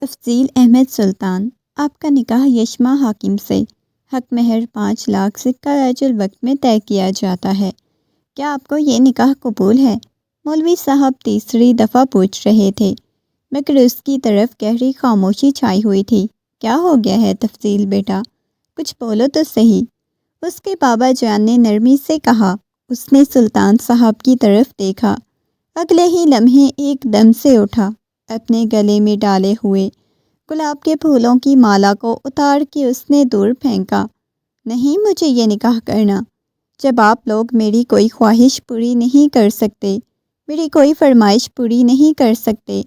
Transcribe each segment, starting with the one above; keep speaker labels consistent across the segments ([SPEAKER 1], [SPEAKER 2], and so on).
[SPEAKER 1] تفضیل احمد سلطان، آپ کا نکاح یشما حاکم سے حق مہر 5 لاکھ سکہ رج الوقت میں طے کیا جاتا ہے۔ کیا آپ کو یہ نکاح قبول ہے؟ مولوی صاحب تیسری دفعہ پوچھ رہے تھے، مگر اس کی طرف گہری خاموشی چھائی ہوئی تھی۔ کیا ہو گیا ہے تفضیل بیٹا؟ کچھ بولو تو صحیح، اس کے بابا جان نے نرمی سے کہا۔ اس نے سلطان صاحب کی طرف دیکھا، اگلے ہی لمحے ایک دم سے اٹھا، اپنے گلے میں ڈالے ہوئے گلاب کے پھولوں کی مالا کو اتار کے اس نے دور پھینکا۔ نہیں، مجھے یہ نکاح کرنا۔ جب آپ لوگ میری کوئی خواہش پوری نہیں کر سکتے، میری کوئی فرمائش پوری نہیں کر سکتے،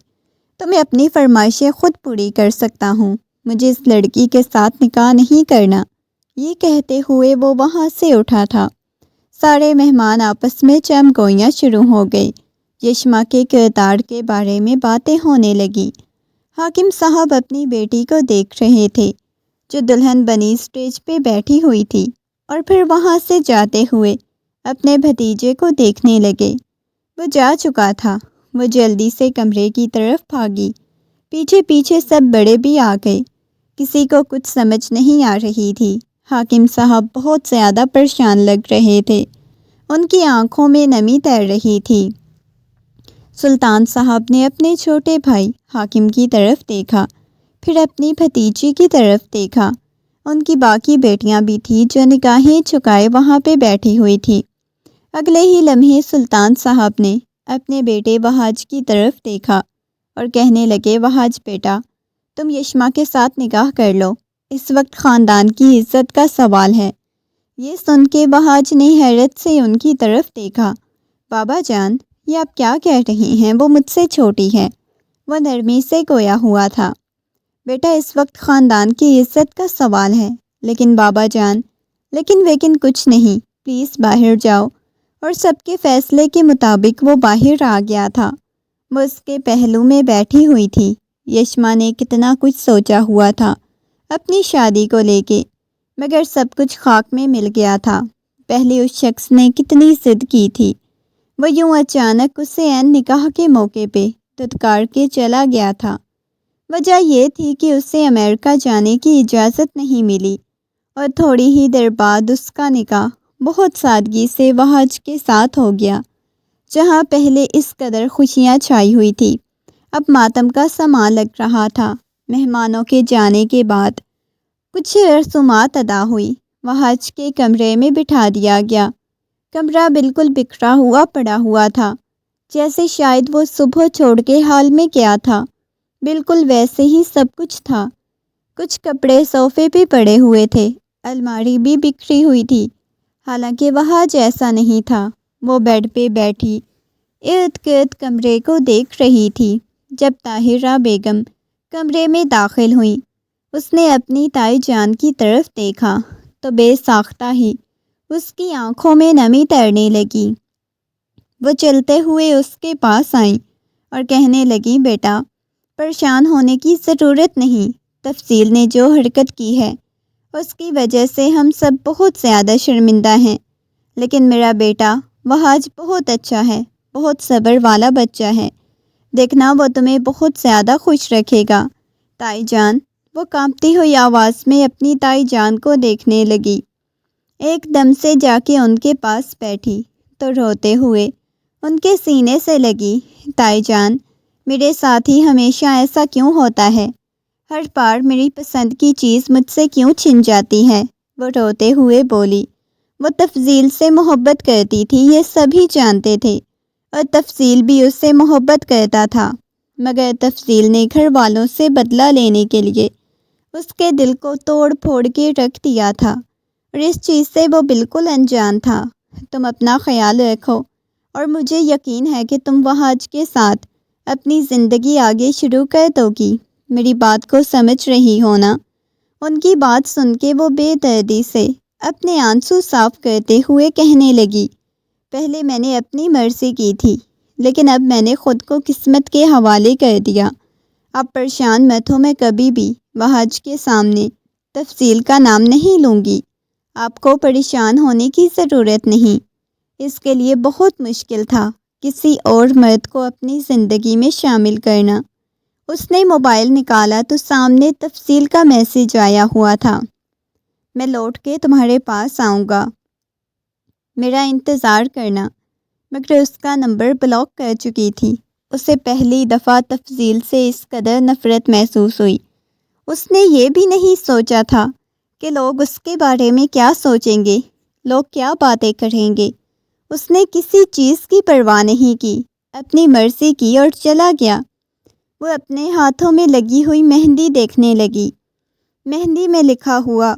[SPEAKER 1] تو میں اپنی فرمائشیں خود پوری کر سکتا ہوں۔ مجھے اس لڑکی کے ساتھ نکاح نہیں کرنا۔ یہ کہتے ہوئے وہ وہاں سے اٹھا تھا۔ سارے مہمان آپس میں چم گوئیاں شروع ہو گئی۔ یشما کے کردار کے بارے میں باتیں ہونے لگی۔ حاکم صاحب اپنی بیٹی کو دیکھ رہے تھے، جو دلہن بنی اسٹیج پہ بیٹھی ہوئی تھی، اور پھر وہاں سے جاتے ہوئے اپنے بھتیجے کو دیکھنے لگے۔ وہ جا چکا تھا۔ وہ جلدی سے کمرے کی طرف بھاگی۔ پیچھے پیچھے سب بڑے بھی آ گئے۔ کسی کو کچھ سمجھ نہیں آ رہی تھی۔ حاکم صاحب بہت زیادہ پریشان لگ رہے تھے۔ ان کی آنکھوں میں نمی تیر رہی تھی۔ سلطان صاحب نے اپنے چھوٹے بھائی حاکم کی طرف دیکھا، پھر اپنی بھتیجی کی طرف دیکھا۔ ان کی باقی بیٹیاں بھی تھیں جو نگاہیں جھکائے وہاں پہ بیٹھی ہوئی تھی۔ اگلے ہی لمحے سلطان صاحب نے اپنے بیٹے وہاج کی طرف دیکھا اور کہنے لگے، وہاج بیٹا، تم یشما کے ساتھ نکاح کر لو، اس وقت خاندان کی عزت کا سوال ہے۔ یہ سن کے وہاج نے حیرت سے ان کی طرف دیکھا۔ بابا جان، یہ آپ کیا کہہ رہی ہیں؟ وہ مجھ سے چھوٹی ہے۔ وہ نرمی سے گویا ہوا تھا۔ بیٹا، اس وقت خاندان کی عزت کا سوال ہے، لیکن بابا جان، لیکن کچھ نہیں، پلیز باہر جاؤ۔ اور سب کے فیصلے کے مطابق وہ باہر آ گیا تھا۔ وہ اس کے پہلو میں بیٹھی ہوئی تھی۔ یشما نے کتنا کچھ سوچا ہوا تھا اپنی شادی کو لے کے، مگر سب کچھ خاک میں مل گیا تھا۔ پہلے اس شخص نے کتنی ضد کی تھی، وہ یوں اچانک اسے عین نکاح کے موقع پہ دھتکار کے چلا گیا تھا۔ وجہ یہ تھی کہ اسے امریکہ جانے کی اجازت نہیں ملی، اور تھوڑی ہی دیر بعد اس کا نکاح بہت سادگی سے وہاج کے ساتھ ہو گیا۔ جہاں پہلے اس قدر خوشیاں چھائی ہوئی تھی، اب ماتم کا سماں لگ رہا تھا۔ مہمانوں کے جانے کے بعد کچھ رسومات ادا ہوئی۔ وہاج کے کمرے میں بٹھا دیا گیا۔ کمرہ بالکل بکھرا ہوا پڑا ہوا تھا، جیسے شاید وہ صبح چھوڑ کے حال میں گیا تھا۔ بالکل ویسے ہی سب کچھ تھا۔ کچھ کپڑے صوفے پہ پڑے ہوئے تھے، الماری بھی بکھری ہوئی تھی، حالانکہ وہاج ایسا نہیں تھا۔ وہ بیڈ پہ بیٹھی ارد گرد کمرے کو دیکھ رہی تھی۔ جب طاہرہ بیگم کمرے میں داخل ہوئی، اس نے اپنی تائی جان کی طرف دیکھا تو بے ساختہ ہی اس کی آنکھوں میں نمی تیرنے لگی۔ وہ چلتے ہوئے اس کے پاس آئیں اور کہنے لگیں، بیٹا، پریشان ہونے کی ضرورت نہیں۔ تفضیل نے جو حرکت کی ہے، اس کی وجہ سے ہم سب بہت زیادہ شرمندہ ہیں، لیکن میرا بیٹا وہاج بہت اچھا ہے، بہت صبر والا بچہ ہے۔ دیکھنا، وہ تمہیں بہت زیادہ خوش رکھے گا۔ تائی جان، وہ کانپتی ہوئی آواز میں اپنی تائی جان کو دیکھنے لگی۔ ایک دم سے جا کے ان کے پاس بیٹھی تو روتے ہوئے ان کے سینے سے لگی۔ تائی جان، میرے ساتھ ہی ہمیشہ ایسا کیوں ہوتا ہے؟ ہر بار میری پسند کی چیز مجھ سے کیوں چھن جاتی ہے؟ وہ روتے ہوئے بولی۔ وہ تفضیل سے محبت کرتی تھی، یہ سبھی جانتے تھے، اور تفضیل بھی اس سے محبت کرتا تھا، مگر تفضیل نے گھر والوں سے بدلہ لینے کے لیے اس کے دل کو توڑ پھوڑ کے رکھ دیا تھا، اور اس چیز سے وہ بالکل انجان تھا۔ تم اپنا خیال رکھو، اور مجھے یقین ہے کہ تم وہاج کے ساتھ اپنی زندگی آگے شروع کر دو گی۔ میری بات کو سمجھ رہی ہو نا؟ ان کی بات سن کے وہ بے دردی سے اپنے آنسو صاف کرتے ہوئے کہنے لگی، پہلے میں نے اپنی مرضی کی تھی، لیکن اب میں نے خود کو قسمت کے حوالے کر دیا۔ اب پریشان مت ہو، میں کبھی بھی وہاج کے سامنے تفضیل کا نام نہیں لوں گی۔ آپ کو پریشان ہونے کی ضرورت نہیں۔ اس کے لیے بہت مشکل تھا کسی اور مرد کو اپنی زندگی میں شامل کرنا۔ اس نے موبائل نکالا تو سامنے تفصیل کا میسج آیا ہوا تھا، میں لوٹ کے تمہارے پاس آؤں گا، میرا انتظار کرنا۔ مگر اس کا نمبر بلاک کر چکی تھی۔ اسے پہلی دفعہ تفصیل سے اس قدر نفرت محسوس ہوئی۔ اس نے یہ بھی نہیں سوچا تھا کہ لوگ اس کے بارے میں کیا سوچیں گے، لوگ کیا باتیں کریں گے۔ اس نے کسی چیز کی پرواہ نہیں کی، اپنی مرضی کی اور چلا گیا۔ وہ اپنے ہاتھوں میں لگی ہوئی مہندی دیکھنے لگی، مہندی میں لکھا ہوا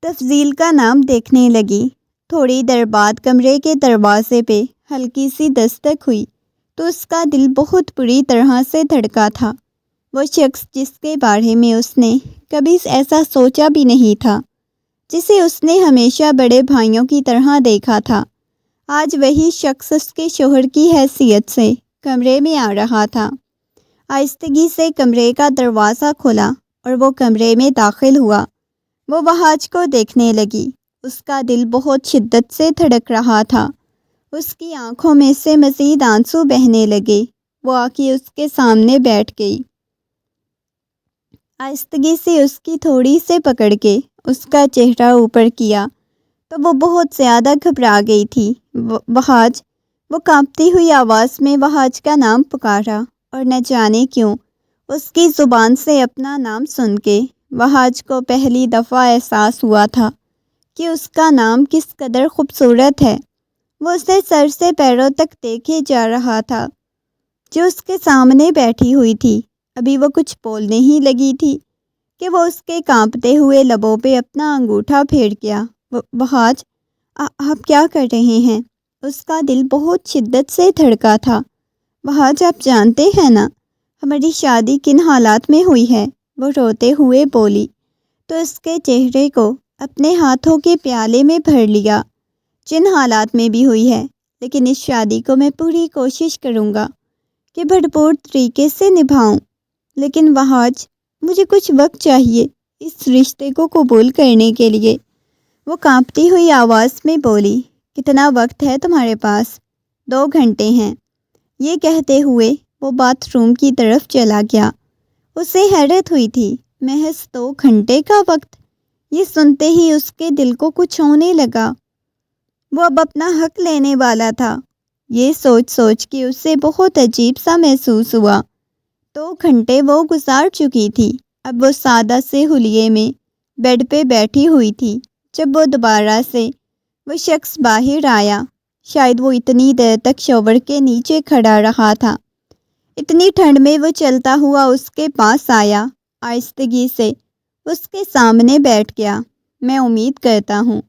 [SPEAKER 1] تفضیل کا نام دیکھنے لگی۔ تھوڑی دیر بعد کمرے کے دروازے پہ ہلکی سی دستک ہوئی تو اس کا دل بہت بری طرح سے دھڑکا تھا۔ وہ شخص جس کے بارے میں اس نے کبھی ایسا سوچا بھی نہیں تھا، جسے اس نے ہمیشہ بڑے بھائیوں کی طرح دیکھا تھا، آج وہی شخص اس کے شوہر کی حیثیت سے کمرے میں آ رہا تھا۔ آہستگی سے کمرے کا دروازہ کھلا اور وہ کمرے میں داخل ہوا۔ وہ وہاج کو دیکھنے لگی۔ اس کا دل بہت شدت سے دھڑک رہا تھا۔ اس کی آنکھوں میں سے مزید آنسو بہنے لگے۔ وہ آ کے اس کے سامنے بیٹھ گئی، آہستگی سے اس کی تھوڑی سے پکڑ کے اس کا چہرہ اوپر کیا تو وہ بہت زیادہ گھبرا گئی تھی۔ وہاج، وہ کانپتی ہوئی آواز میں وہاج کا نام پکارا اور نہ جانے کیوں اس کی زبان سے اپنا نام سن کے وہاج کو پہلی دفعہ احساس ہوا تھا کہ اس کا نام کس قدر خوبصورت ہے۔ وہ اسے سر سے پیروں تک دیکھے جا رہا تھا۔ جو اس کے سامنے بیٹھی ہوئی تھی ابھی وہ کچھ بولنے ہی لگی تھی کہ وہ اس کے کانپتے ہوئے لبوں پہ اپنا انگوٹھا پھیر گیا۔ وہاج، آپ کیا کر رہے ہیں؟ اس کا دل بہت شدت سے دھڑکا تھا۔ وہاج، آپ جانتے ہیں نا ہماری شادی کن حالات میں ہوئی ہے؟ وہ روتے ہوئے بولی تو اس کے چہرے کو اپنے ہاتھوں کے پیالے میں بھر لیا۔ جن حالات میں بھی ہوئی ہے، لیکن اس شادی کو میں پوری کوشش کروں گا کہ بھرپور طریقے سے نبھاؤں۔ لیکن وہاج، مجھے کچھ وقت چاہیے اس رشتے کو قبول کرنے کے لیے، وہ کانپتی ہوئی آواز میں بولی۔ کتنا وقت ہے تمہارے پاس؟ 2 گھنٹے ہیں۔ یہ کہتے ہوئے وہ باتھ روم کی طرف چلا گیا۔ اسے حیرت ہوئی تھی، محض 2 گھنٹے کا وقت؟ یہ سنتے ہی اس کے دل کو کچھ ہونے لگا۔ وہ اب اپنا حق لینے والا تھا۔ یہ سوچ سوچ کے اسے بہت عجیب سا محسوس ہوا۔ 2 گھنٹے وہ گزار چکی تھی۔ اب وہ سادہ سے حلیے میں بیڈ پہ بیٹھی ہوئی تھی جب وہ دوبارہ سے وہ شخص باہر آیا۔ شاید وہ اتنی دیر تک شاور کے نیچے کھڑا رہا تھا۔ اتنی ٹھنڈ میں وہ چلتا ہوا اس کے پاس آیا، آہستگی سے اس کے سامنے بیٹھ گیا۔ میں امید کرتا ہوں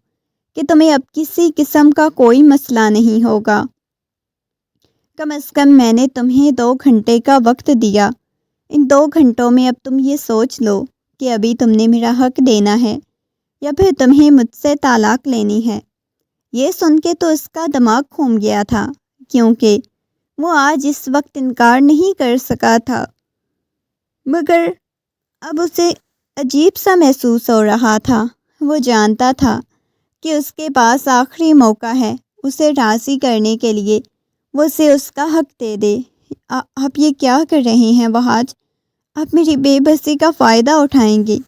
[SPEAKER 1] کہ تمہیں اب کسی قسم کا کوئی مسئلہ نہیں ہوگا۔ کم از کم میں نے تمہیں 2 گھنٹے کا وقت دیا۔ ان 2 گھنٹوں میں اب تم یہ سوچ لو کہ ابھی تم نے میرا حق دینا ہے یا پھر تمہیں مجھ سے طلاق لینی ہے۔ یہ سن کے تو اس کا دماغ گھوم گیا تھا، کیونکہ وہ آج اس وقت انکار نہیں کر سکا تھا، مگر اب اسے عجیب سا محسوس ہو رہا تھا۔ وہ جانتا تھا کہ اس کے پاس آخری موقع ہے اسے راضی کرنے کے لیے، وہ اسے اس کا حق دے دے۔ آپ یہ کیا کر رہے ہیں وہاج؟ آپ میری بے بسی کا فائدہ اٹھائیں گے؟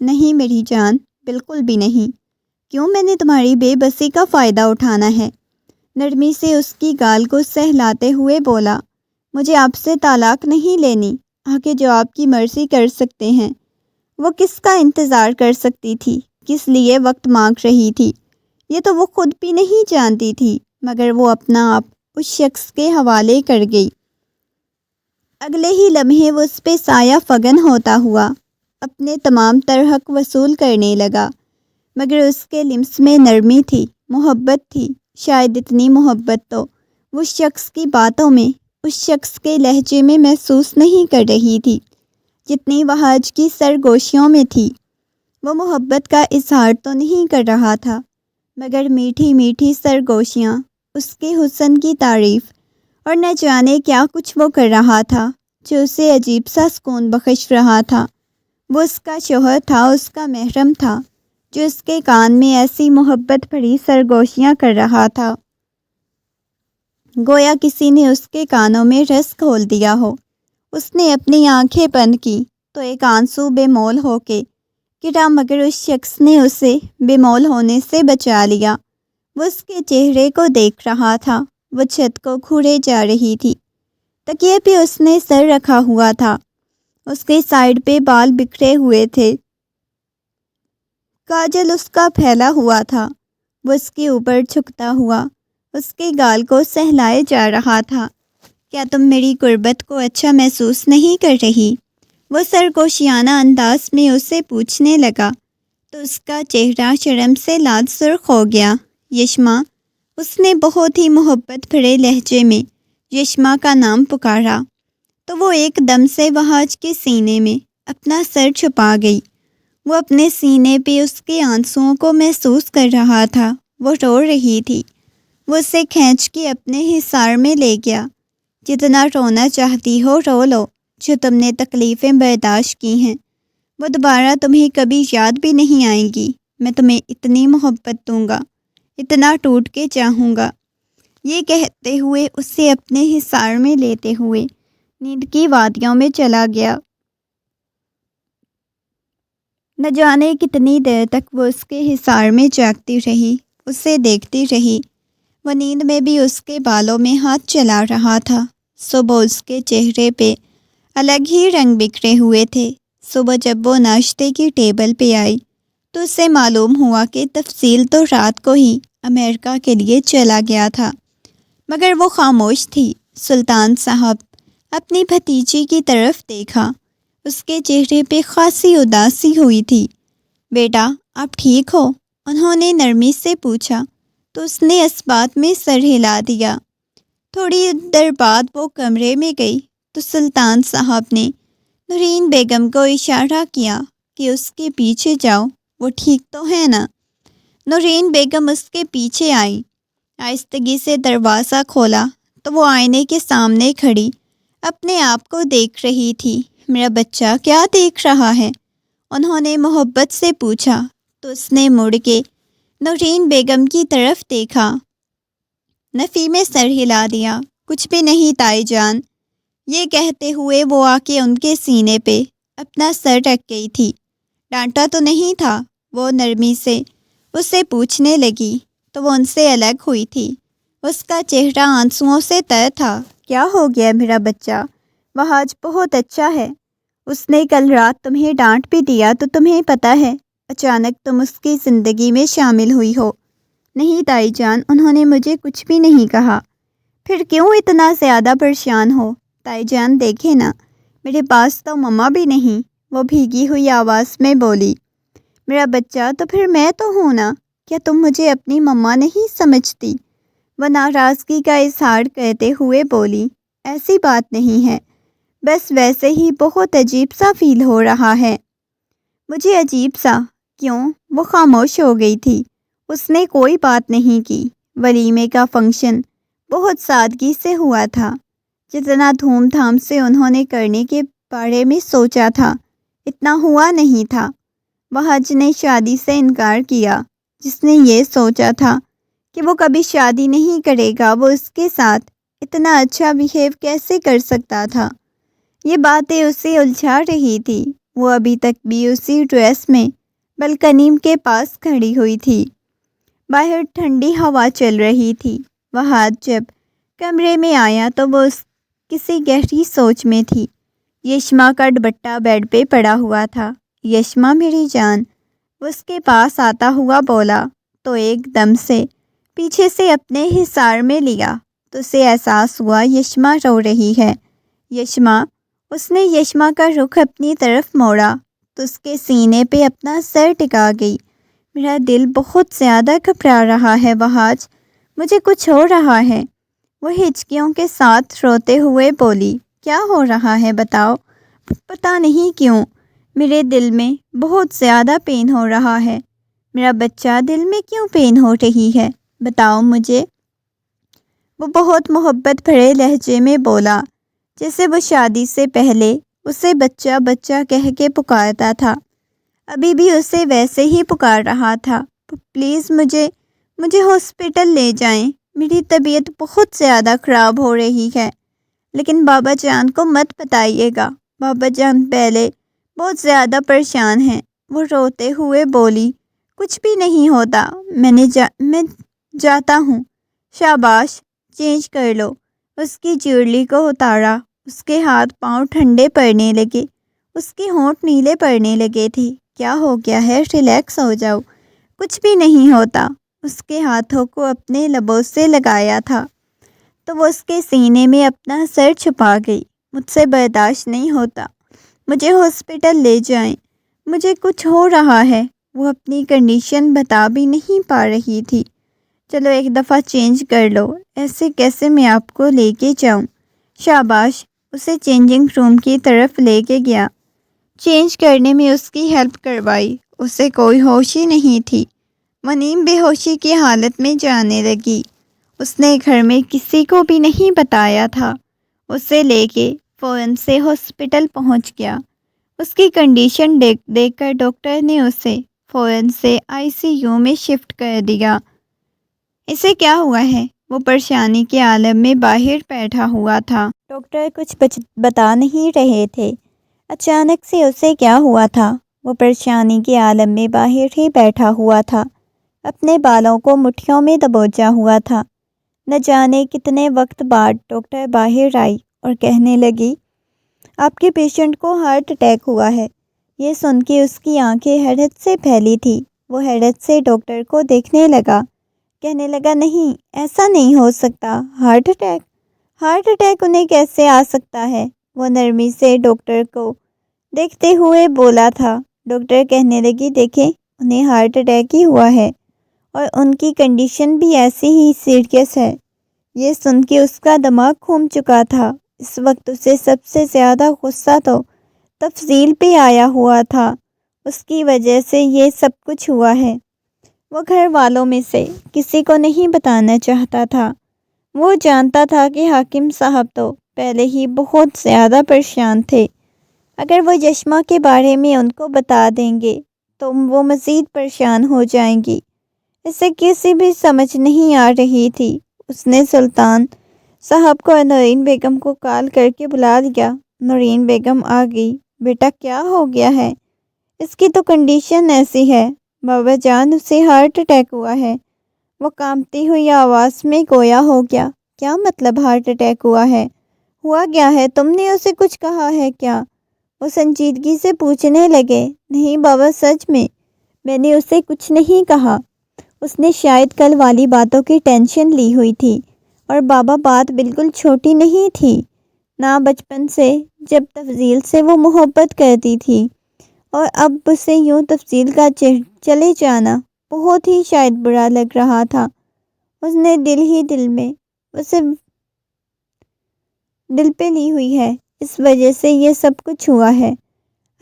[SPEAKER 1] نہیں میری جان، بالکل بھی نہیں۔ کیوں میں نے تمہاری بے بسی کا فائدہ اٹھانا ہے؟ نرمی سے اس کی گال کو سہلاتے ہوئے بولا، مجھے آپ سے طلاق نہیں لینی، آگے جو آپ کی مرضی کر سکتے ہیں۔ وہ کس کا انتظار کر سکتی تھی؟ کس لیے وقت مانگ رہی تھی؟ یہ تو وہ خود بھی نہیں جانتی تھی، مگر وہ اپنا آپ اس شخص کے حوالے کر گئی۔ اگلے ہی لمحے وہ اس پہ سایہ فگن ہوتا ہوا اپنے تمام تر حق وصول کرنے لگا، مگر اس کے لمس میں نرمی تھی، محبت تھی۔ شاید اتنی محبت تو وہ شخص کی باتوں میں، اس شخص کے لہجے میں محسوس نہیں کر رہی تھی جتنی وہاج کی سرگوشیوں میں تھی۔ وہ محبت کا اظہار تو نہیں کر رہا تھا، مگر میٹھی میٹھی سرگوشیاں، اس کے حسن کی تعریف اور نہ جانے کیا کچھ وہ کر رہا تھا جو اسے عجیب سا سکون بخش رہا تھا۔ وہ اس کا شوہر تھا، اس کا محرم تھا، جو اس کے کان میں ایسی محبت بھری سرگوشیاں کر رہا تھا گویا کسی نے اس کے کانوں میں رس گھول دیا ہو۔ اس نے اپنی آنکھیں بند کی تو ایک آنسو بے مول ہو کے گرا، مگر اس شخص نے اسے بے مول ہونے سے بچا لیا۔ وہ اس کے چہرے کو دیکھ رہا تھا۔ وہ چھت کو گھورے جا رہی تھی۔ تکیے پہ اس نے سر رکھا ہوا تھا۔ اس کے سائیڈ پہ بال بکھرے ہوئے تھے۔ کاجل اس کا پھیلا ہوا تھا۔ وہ اس کے اوپر جھکتا ہوا اس کے گال کو سہلائے جا رہا تھا۔ کیا تم میری غربت کو اچھا محسوس نہیں کر رہی؟ وہ سرگوشیانہ انداز میں اسے پوچھنے لگا تو اس کا چہرہ شرم سے لال سرخ ہو گیا۔ یشما، اس نے بہت ہی محبت بھرے لہجے میں یشما کا نام پکارا تو وہ ایک دم سے وہاج کے سینے میں اپنا سر چھپا گئی۔ وہ اپنے سینے پہ اس کے آنسوؤں کو محسوس کر رہا تھا۔ وہ رو رہی تھی۔ وہ اسے کھینچ کے اپنے حصار میں لے گیا۔ جتنا رونا چاہتی ہو رو لو، جو تم نے تکلیفیں برداشت کی ہیں وہ دوبارہ تمہیں کبھی یاد بھی نہیں آئیں گی۔ میں تمہیں اتنی محبت دوں گا، اتنا ٹوٹ کے چاہوں گا۔ یہ کہتے ہوئے اسے اپنے حصار میں لیتے ہوئے نیند کی وادیوں میں چلا گیا۔ نہ جانے کتنی دیر تک وہ اس کے حصار میں جاگتی رہی، اسے دیکھتی رہی۔ وہ نیند میں بھی اس کے بالوں میں ہاتھ چلا رہا تھا۔ صبح اس کے چہرے پہ الگ ہی رنگ بکھرے ہوئے تھے۔ صبح جب وہ ناشتے کی ٹیبل پہ آئی تو اسے معلوم ہوا کہ تفصیل تو رات کو ہی امریکہ کے لیے چلا گیا تھا، مگر وہ خاموش تھی۔ سلطان صاحب اپنی بھتیجی کی طرف دیکھا۔ اس کے چہرے پہ خاصی اداسی ہوئی تھی۔ بیٹا، آپ ٹھیک ہو؟ انہوں نے نرمی سے پوچھا تو اس نے اس بات میں سر ہلا دیا۔ تھوڑی دیر بعد وہ کمرے میں گئی تو سلطان صاحب نے نورین بیگم کو اشارہ کیا کہ اس کے پیچھے جاؤ، وہ ٹھیک تو ہے نا؟ نورین بیگم اس کے پیچھے آئی، آہستگی سے دروازہ کھولا تو وہ آئینے کے سامنے کھڑی اپنے آپ کو دیکھ رہی تھی۔ میرا بچہ کیا دیکھ رہا ہے؟ انہوں نے محبت سے پوچھا تو اس نے مڑ کے نورین بیگم کی طرف دیکھا۔ نفی میں سر ہلا دیا۔ کچھ بھی نہیں تائی جان، یہ کہتے ہوئے وہ آ کے ان کے سینے پہ اپنا سر رکھ گئی تھی۔ ڈانٹا تو نہیں تھا؟ وہ نرمی سے اسے پوچھنے لگی تو وہ ان سے الگ ہوئی تھی۔ اس کا چہرہ آنسوؤں سے تر تھا۔ کیا ہو گیا میرا بچہ؟ وہ آج بہت اچھا ہے۔ اس نے کل رات تمہیں ڈانٹ بھی دیا تو تمہیں پتہ ہے اچانک تم اس کی زندگی میں شامل ہوئی ہو۔ نہیں تائی جان، انہوں نے مجھے کچھ بھی نہیں کہا۔ پھر کیوں اتنا زیادہ پریشان ہو؟ تائی جان دیکھے نا، میرے پاس تو مما بھی نہیں، وہ بھیگی ہوئی آواز میں بولی۔ میرا بچہ، تو پھر میں تو ہوں نا، کیا تم مجھے اپنی مما نہیں سمجھتی؟ وہ ناراضگی کا اظہار کرتے ہوئے بولی۔ ایسی بات نہیں ہے، بس ویسے ہی بہت عجیب سا فیل ہو رہا ہے۔ مجھے عجیب سا؟ کیوں؟ وہ خاموش ہو گئی تھی۔ اس نے کوئی بات نہیں کی۔ ولیمے کا فنکشن بہت سادگی سے ہوا تھا۔ جتنا دھوم دھام سے انہوں نے کرنے کے بارے میں سوچا تھا اتنا ہوا نہیں تھا۔ وہاج نے شادی سے انکار کیا۔ جس نے یہ سوچا تھا کہ وہ کبھی شادی نہیں کرے گا، وہ اس کے ساتھ اتنا اچھا بیہیو کیسے کر سکتا تھا؟ یہ باتیں اسے الجھا رہی تھی۔ وہ ابھی تک بھی اسی ڈریس میں بلکنی کے پاس کھڑی ہوئی تھی۔ باہر ٹھنڈی ہوا چل رہی تھی۔ وہاج جب کمرے میں آیا تو وہ کسی گہری سوچ میں تھی۔ یشما کا دوپٹہ بیڈ پہ پڑا ہوا تھا۔ یشما میری جان، وہ اس کے پاس آتا ہوا بولا تو ایک دم سے پیچھے سے اپنے حصار میں لیا تو اسے احساس ہوا یشما رو رہی ہے۔ یشما، اس نے یشما کا رخ اپنی طرف موڑا تو اس کے سینے پہ اپنا سر ٹکا گئی۔ میرا دل بہت زیادہ گھبرا رہا ہے وہاج، مجھے کچھ ہو رہا ہے۔ وہ ہچکیوں کے ساتھ روتے ہوئے بولی۔ کیا ہو رہا ہے بتاؤ؟ پتہ نہیں کیوں میرے دل میں بہت زیادہ پین ہو رہا ہے۔ میرا بچہ، دل میں کیوں پین ہو رہی ہے؟ بتاؤ مجھے۔ وہ بہت محبت بھرے لہجے میں بولا، جیسے وہ شادی سے پہلے اسے بچہ بچہ کہہ کے پکارتا تھا، ابھی بھی اسے ویسے ہی پکار رہا تھا۔ پلیز مجھے ہاسپٹل لے جائیں، میری طبیعت بہت زیادہ خراب ہو رہی ہے۔ لیکن بابا جان کو مت بتائیے گا، بابا جان پہلے بہت زیادہ پریشان ہیں۔ وہ روتے ہوئے بولی، کچھ بھی نہیں ہوتا، میں جاتا ہوں۔ شاباش، چینج کر لو۔ اس کی جیولری کو اتارا، اس کے ہاتھ پاؤں ٹھنڈے پڑنے لگے، اس کے ہونٹ نیلے پڑنے لگے تھے۔ کیا ہو گیا ہے؟ ریلیکس ہو جاؤ، کچھ بھی نہیں ہوتا۔ اس کے ہاتھوں کو اپنے لبوں سے لگایا تھا تو وہ اس کے سینے میں اپنا سر چھپا گئی۔ مجھ سے برداشت نہیں ہوتا، مجھے ہاسپٹل لے جائیں، مجھے کچھ ہو رہا ہے۔ وہ اپنی کنڈیشن بتا بھی نہیں پا رہی تھی۔ چلو ایک دفعہ چینج کر لو، ایسے کیسے میں آپ کو لے کے جاؤں؟ شاباش، اسے چینجنگ روم کی طرف لے کے گیا۔ چینج کرنے میں اس کی ہیلپ کروائی۔ اسے کوئی ہوش ہی نہیں تھی، وہ نیم بے ہوشی کی حالت میں جانے لگی۔ اس نے گھر میں کسی کو بھی نہیں بتایا تھا۔ اسے لے کے فوراً سے ہاسپٹل پہنچ گیا۔ اس کی کنڈیشن دیکھ کر ڈاکٹر نے اسے فوراً سے ICU میں شفٹ کر دیا۔ اسے کیا ہوا ہے؟ وہ پریشانی کے عالم میں باہر بیٹھا ہوا تھا۔ ڈاکٹر کچھ بتا نہیں رہے تھے۔ اچانک سے اسے کیا ہوا تھا؟ وہ پریشانی کے عالم میں باہر ہی بیٹھا ہوا تھا، اپنے بالوں کو مٹھیوں میں دبوچا ہوا تھا۔ نہ جانے کتنے وقت بعد ڈاکٹر باہر آئی اور کہنے لگی، آپ کے پیشنٹ کو ہارٹ اٹیک ہوا ہے۔ یہ سن کے اس کی آنکھیں حیرت سے پھیلی تھی۔ وہ حیرت سے ڈاکٹر کو دیکھنے لگا، کہنے لگا، نہیں، ایسا نہیں ہو سکتا، ہارٹ اٹیک انہیں کیسے آ سکتا ہے؟ وہ نرمی سے ڈاکٹر کو دیکھتے ہوئے بولا تھا۔ ڈاکٹر کہنے لگی، دیکھیں، انہیں ہارٹ اٹیک ہی ہوا ہے اور ان کی کنڈیشن بھی ایسی ہی سیریس ہے۔ یہ سن کے اس کا دماغ گھوم چکا تھا۔ اس وقت اسے سب سے زیادہ غصہ تو تفضیل پہ آیا ہوا تھا، اس کی وجہ سے یہ سب کچھ ہوا ہے۔ وہ گھر والوں میں سے کسی کو نہیں بتانا چاہتا تھا۔ وہ جانتا تھا کہ حاکم صاحب تو پہلے ہی بہت زیادہ پریشان تھے۔ اگر وہ یشما کے بارے میں ان کو بتا دیں گے تو وہ مزید پریشان ہو جائیں گی۔ اسے کسی بھی سمجھ نہیں آ رہی تھی۔ اس نے سلطان صاحب کو نورین بیگم کو کال کر کے بلا لیا۔ نورین بیگم آ گئی۔ بیٹا کیا ہو گیا ہے؟ اس کی تو کنڈیشن ایسی ہے بابا جان، اسے ہارٹ اٹیک ہوا ہے۔ وہ کانپتی ہوئی آواز میں گویا ہو گیا۔ کیا مطلب ہارٹ اٹیک ہوا ہے؟ ہوا کیا ہے؟ تم نے اسے کچھ کہا ہے کیا؟ وہ سنجیدگی سے پوچھنے لگے۔ نہیں بابا، سچ میں نے اسے کچھ نہیں کہا۔ اس نے شاید کل والی باتوں کی ٹینشن لی ہوئی تھی، اور بابا بات بالکل چھوٹی نہیں تھی۔ نہ بچپن سے جب تفضیل سے وہ محبت کرتی تھی، اور اب اسے یوں تفضیل کا چلے جانا بہت ہی شاید برا لگ رہا تھا۔ اس نے دل ہی دل میں اسے دل پہ لی ہوئی ہے، اس وجہ سے یہ سب کچھ ہوا ہے۔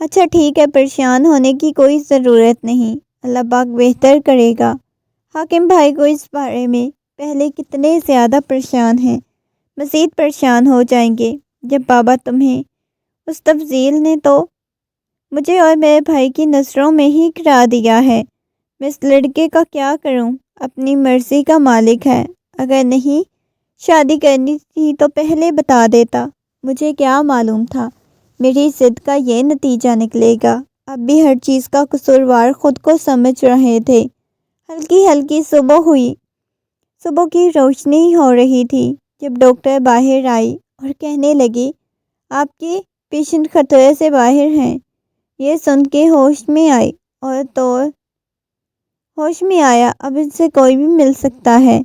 [SPEAKER 1] اچھا ٹھیک ہے، پریشان ہونے کی کوئی ضرورت نہیں، اللہ پاک بہتر کرے گا۔ حاکم بھائی کو اس بارے میں پہلے کتنے زیادہ پریشان ہیں، مزید پریشان ہو جائیں گے جب بابا تمہیں اس تفضیل نے تو مجھے اور میرے بھائی کی نظروں میں ہی گرا دیا ہے۔ میں اس لڑکے کا کیا کروں؟ اپنی مرضی کا مالک ہے۔ اگر نہیں شادی کرنی تھی تو پہلے بتا دیتا، مجھے کیا معلوم تھا میری ضد کا یہ نتیجہ نکلے گا۔ اب بھی ہر چیز کا قصوروار خود کو سمجھ رہے تھے۔ ہلکی ہلکی صبح ہوئی، صبح کی روشنی ہو رہی تھی جب ڈاکٹر باہر آئی اور کہنے لگی، آپ کے پیشنٹ خطرے سے باہر ہیں۔ یہ سن کے ہوش میں آئی اور تو ہوش میں آیا، اب ان سے کوئی بھی مل سکتا ہے۔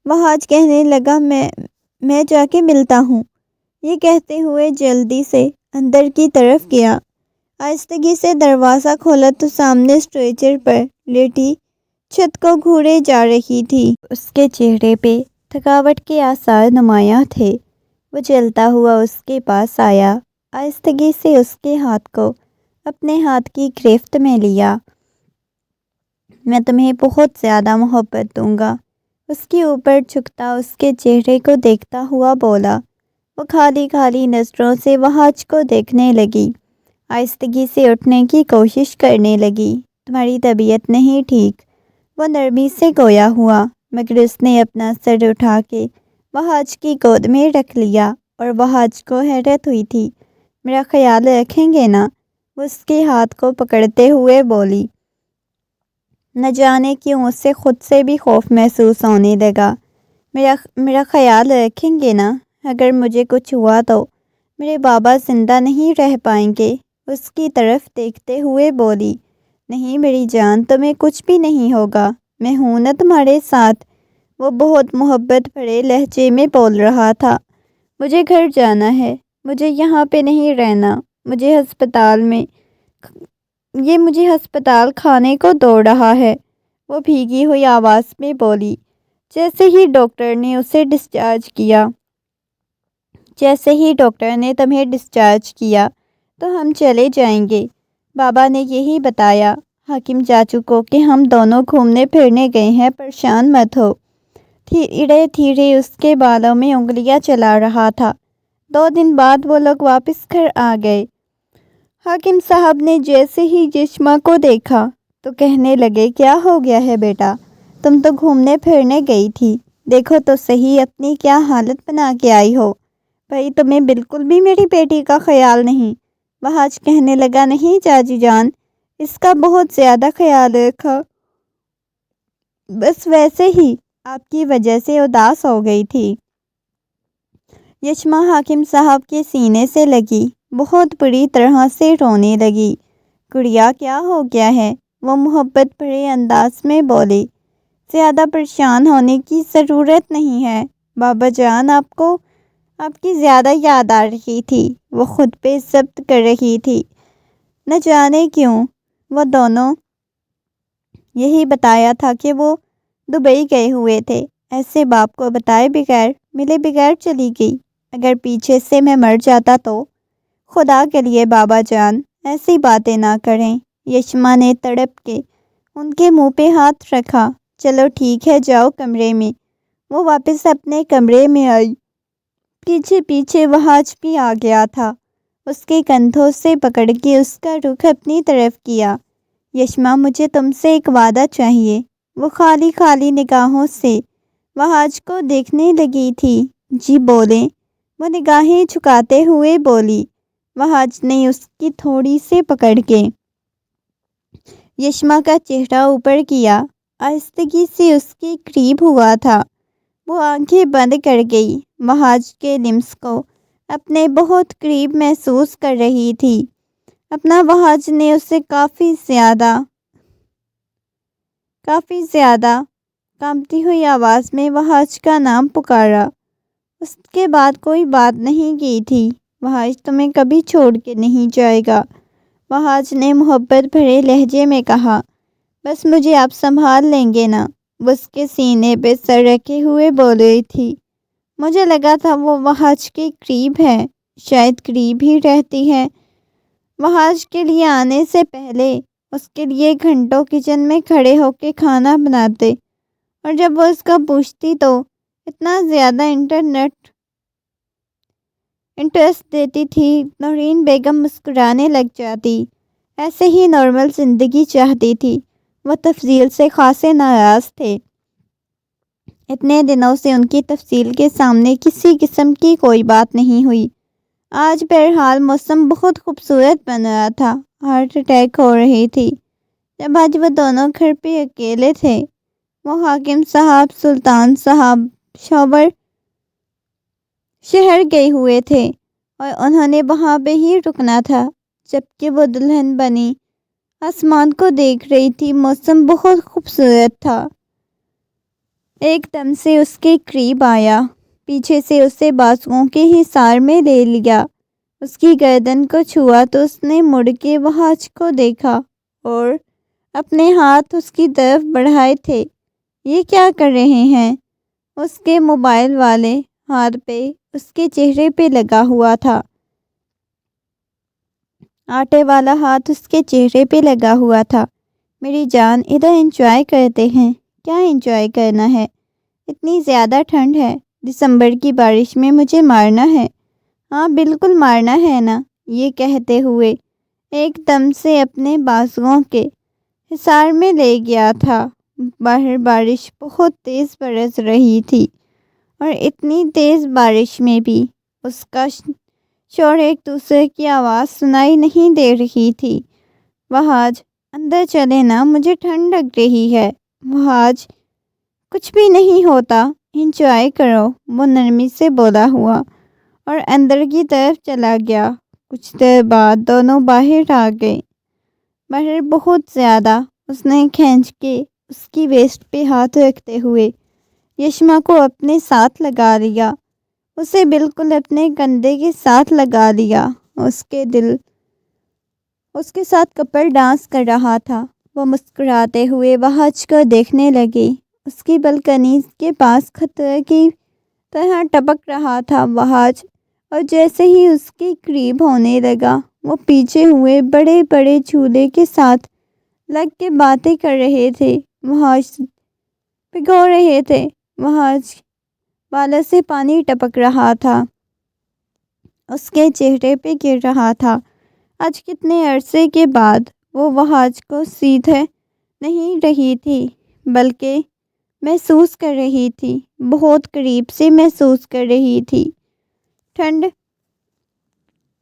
[SPEAKER 1] وہ آج کہنے لگا، میں جا کے ملتا ہوں۔ یہ کہتے ہوئے جلدی سے اندر کی طرف گیا۔ آہستگی سے دروازہ کھولا تو سامنے اسٹریچر پر لیٹی چھت کو گھورے جا رہی تھی۔ اس کے چہرے پہ تھکاوٹ کے آثار نمایاں تھے۔ وہ چلتا ہوا اس کے پاس آیا، آہستگی سے اس کے ہاتھ کو اپنے ہاتھ کی گرفت میں لیا۔ میں تمہیں بہت زیادہ محبت دوں گا، اس کے اوپر جھکتا اس کے چہرے کو دیکھتا ہوا بولا۔ وہ کھالی کھالی نظروں سے وہاج کو دیکھنے لگی، آہستگی سے اٹھنے کی کوشش کرنے لگی۔ تمہاری طبیعت نہیں ٹھیک، وہ نرمی سے گویا ہوا، مگر اس نے اپنا سر اٹھا کے وہاج کی گود میں رکھ لیا اور وہاج کو حیرت ہوئی تھی۔ میرا خیال رکھیں گے نا؟ وہ اس کے ہاتھ کو پکڑتے ہوئے بولی۔ نہ جانے کیوں اسے خود سے بھی خوف محسوس ہونے لگا۔ میرا خیال رکھیں گے نا؟ اگر مجھے کچھ ہوا تو میرے بابا زندہ نہیں رہ پائیں گے۔ اس کی طرف دیکھتے ہوئے بولی۔ نہیں میری جان، تمہیں کچھ بھی نہیں ہوگا، میں ہوں نا تمہارے ساتھ۔ وہ بہت محبت بھرے لہجے میں بول رہا تھا۔ مجھے گھر جانا ہے، مجھے یہاں پہ نہیں رہنا، مجھے ہسپتال کھانے کو دوڑ رہا ہے، وہ بھیگی ہوئی آواز میں بولی۔ جیسے ہی ڈاکٹر نے تمہیں ڈسچارج کیا تو ہم چلے جائیں گے۔ بابا نے یہی بتایا حکیم چاچو کو کہ ہم دونوں گھومنے پھرنے گئے ہیں، پریشان مت ہو۔ دھیرے دھیرے اس کے بالوں میں انگلیاں چلا رہا تھا۔ 2 دن بعد وہ لوگ واپس گھر آ گئے۔ حکیم صاحب نے جیسے ہی یشما کو دیکھا تو کہنے لگے، کیا ہو گیا ہے بیٹا؟ تم تو گھومنے پھرنے گئی تھی، دیکھو تو صحیح اپنی کیا حالت بنا کے آئی ہو۔ بھائی تمہیں بالکل بھی میری بیٹی کا خیال نہیں؟ وہاج کہنے لگا، نہیں چاچی جان، اس کا بہت زیادہ خیال رکھا، بس ویسے ہی آپ کی وجہ سے اداس ہو گئی تھی۔ یشما حکیم صاحب کے سینے سے لگی، بہت بری طرح سے رونے لگی۔ گڑیا کیا ہو گیا ہے؟ وہ محبت بھرے انداز میں بولی۔ زیادہ پریشان ہونے کی ضرورت نہیں ہے بابا جان، آپ کی زیادہ یاد آ رہی تھی۔ وہ خود پہ ضبط کر رہی تھی۔ نہ جانے کیوں وہ دونوں یہی بتایا تھا کہ وہ دبئی گئے ہوئے تھے، ایسے باپ کو بتائے بغیر ملے بغیر چلی گئی۔ اگر پیچھے سے میں مر جاتا تو؟ خدا کے لیے بابا جان ایسی باتیں نہ کریں۔ یشما نے تڑپ کے ان کے منہ پہ ہاتھ رکھا۔ چلو ٹھیک ہے، جاؤ کمرے میں۔ وہ واپس اپنے کمرے میں آئی۔ پیچھے پیچھے وہاج بھی آ گیا تھا، اس کے کندھوں سے پکڑ کے اس کا رخ اپنی طرف کیا۔ یشما مجھے تم سے ایک وعدہ چاہیے۔ وہ خالی خالی نگاہوں سے وہاج کو دیکھنے لگی تھی۔ جی بولیں، وہ نگاہیں جھکاتے ہوئے بولی۔ وہاج نے اس کی تھوڑی سے پکڑ کے یشما کا چہرہ اوپر کیا، آہستگی سے اس کے قریب ہوا تھا۔ وہ آنکھیں بند کر گئی، وہاج کے لمس کو اپنے بہت قریب محسوس کر رہی تھی۔ اپنا وہاج نے اسے کافی زیادہ کانپتی ہوئی آواز میں وہاج کا نام پکارا۔ اس کے بعد کوئی بات نہیں کی تھی۔ وہاج تمہیں کبھی چھوڑ کے نہیں جائے گا، وہاج نے محبت بھرے لہجے میں کہا۔ بس مجھے آپ سنبھال لیں گے نا؟ وہ اس کے سینے پہ سر رکھے ہوئے بول رہی تھی۔ مجھے لگا تھا وہ وہاج کے قریب ہے، شاید قریب ہی رہتی ہے۔ وہاج کے لیے آنے سے پہلے اس کے لیے گھنٹوں کچن میں کھڑے ہو کے کھانا بناتے، اور جب وہ اس کا پوچھتی تو اتنا زیادہ انٹرسٹ دیتی تھی، نورین بیگم مسکرانے لگ جاتی۔ ایسے ہی نارمل زندگی چاہتی تھی۔ وہ تفضیل سے خاصے ناراض تھے۔ اتنے دنوں سے ان کی تفضیل کے سامنے کسی قسم کی کوئی بات نہیں ہوئی۔ آج بہرحال موسم بہت خوبصورت بن رہا تھا۔ ہارٹ اٹیک ہو رہی تھی جب آج وہ دونوں گھر پہ اکیلے تھے۔ وہ حاکم صاحب، سلطان صاحب شہر گئے ہوئے تھے اور انہوں نے وہاں پہ ہی رکنا تھا۔ جبکہ وہ دلہن بنی آسمان کو دیکھ رہی تھی۔ موسم بہت خوبصورت تھا۔ ایک دم سے اس کے قریب آیا، پیچھے سے اسے بازوؤں کے حصار میں لے لیا، اس کی گردن کو چھوا تو اس نے مڑ کے وہاج کو دیکھا اور اپنے ہاتھ اس کی طرف بڑھائے تھے۔ یہ کیا کر رہے ہیں؟ اس کے موبائل والے ہاتھ پہ اس کے چہرے پہ لگا ہوا تھا۔ آٹے والا ہاتھ اس کے چہرے پہ لگا ہوا تھا۔ میری جان، ادھر انجوائے کرتے ہیں۔ کیا انجوائے کرنا ہے؟ اتنی زیادہ ٹھنڈ ہے، دسمبر کی بارش میں مجھے مارنا ہے۔ ہاں بالکل مارنا ہے نا؟ یہ کہتے ہوئے ایک دم سے اپنے بازوؤں کے حصار میں لے گیا تھا۔ باہر بارش بہت تیز برس رہی تھی، اور اتنی تیز بارش میں بھی اس کا شور ایک دوسرے کی آواز سنائی نہیں دے رہی تھی۔ وہ آج اندر چلے نا، مجھے ٹھنڈ لگ رہی ہے۔ وہ آج کچھ بھی نہیں ہوتا، انجوائے کرو، وہ نرمی سے بولا ہوا اور اندر کی طرف چلا گیا۔ کچھ دیر بعد دونوں باہر آ گئے۔ باہر بہت زیادہ، اس نے کھینچ کے اس کی ویسٹ پہ ہاتھ رکھتے ہوئے یشما کو اپنے ساتھ لگا لیا، اسے بالکل اپنے کندھے کے ساتھ لگا لیا۔ اس کے ساتھ کپل ڈانس کر رہا تھا۔ وہ مسکراتے ہوئے وہاج کو دیکھنے لگے۔ اس کی بالکنی کے پاس خطرے کی طرح ٹپک رہا تھا وہاج، اور جیسے ہی اس کے قریب ہونے لگا وہ پیچھے ہوئے بڑے بڑے جھولے کے ساتھ لگ کے باتیں کر رہے تھے، وہاج بھگو رہے تھے۔ وہاج بالوں سے پانی ٹپک رہا تھا، اس کے چہرے پہ گر رہا تھا۔ آج کتنے عرصے کے بعد وہ وہاج کو سیدھے نہیں رہی تھی بلکہ محسوس کر رہی تھی، بہت قریب سے محسوس کر رہی تھی۔ ٹھنڈ،